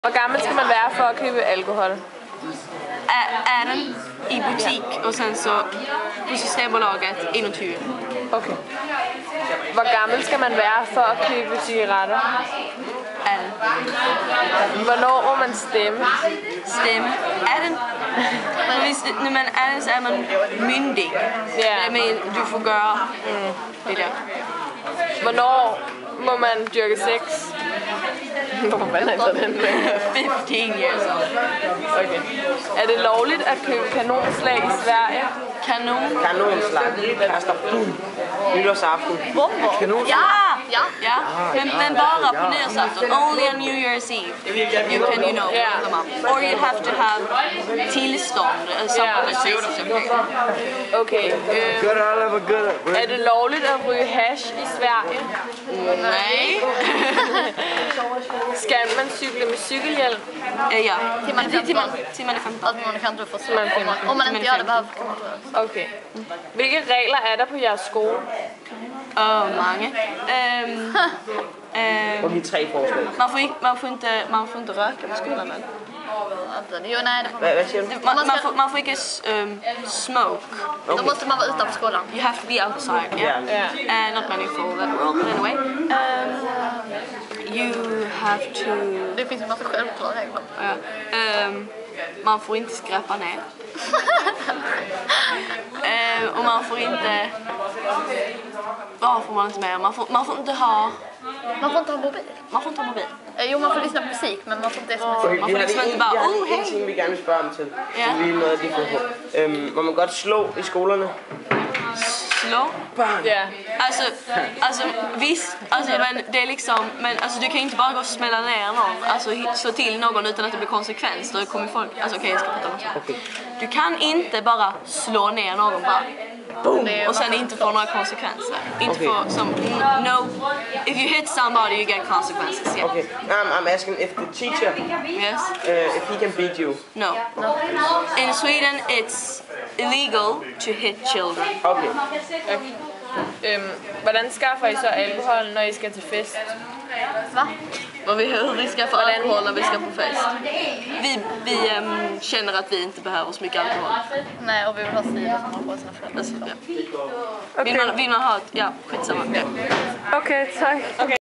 Hvor gammel skal man være for at købe alkohol? 18 i butik, og sen så på Systembolaget 21. Okay. Hvor gammel skal man være for at købe cigaretter? 18. Hvornår må man stemme? Stemme. 18. Men hvis når man er 18, så er man myndig. Ja. Det mener, du får gøre det der. Hvornår må man dyrke sex? Hvorfor fanden er den? 15 years old. Okay. Er det lovligt at købe kanonslag i Sverige? Kanonslag. Kaster bum. Nytårsaften. Kanonslag. Ja. Men bara på nyårsafton. Only on New Year's Eve. You can, you know, Yeah. them up. Or you have to have tillstånd. Okay. Er det lovligt at ryge hash i Sverige? Nej. Skal man cykle med cykelhjelm? Ja. Till man är 15. Till man är 15. Att man kan inte få Till man är 15. Om man inte gör det behöver man. Okay. Hvilke regler er der på jeres skole? Mange. Og vi 3 forslag. Man får inte röka på skolan. Eller? Jo, nej, det får man. Hvad siger du? Man får inte smoke. Då måste man vara utanför skolan. You have to be outside. Yeah. Not many for that world, but anyway. You have to. Det finns ju massa självklara regler. Man får inte skräpa ner. Och man får inte. Vad får man inte med? Man får inte ha. Man får inte ha mobil. Man får inte ha mobil. Jo, man får lyssna på musik, men man får inte smsa. Okay, Man får liksom ikke bare, en ting, vi gerne vil spørge dem til. Ja. Det er lige noget, de får på. Må man godt slå i skolerne? Slå? Ja. Alltså visst, men det är liksom, men alltså du kan ju inte bara gå och smälla ner någon, alltså slå till någon utan att det blir konsekvens. Då kommer folk, alltså okej, jag ska prata om det. Du kan inte bara slå ner någon bara. Boom! Och sen inte få några konsekvenser. Inte få som, no, if you hit somebody you get consequences. Yeah. Okay, I'm asking if the teacher, Yes? if he can beat you. No. In Sweden it's illegal to hit children. Okay. Hvordan skaffer I så alkohol, når I skal til fest? Va? Och hur vi ska få alkohol när vi ska på fest. Vi känner att vi inte behöver så mycket alkohol. Nej, och vi vill ha Siri som har på sina föräldrar. Alltså, ja. Vill man ha, ja, skitsamma. Ja. Okay, tak. Okay.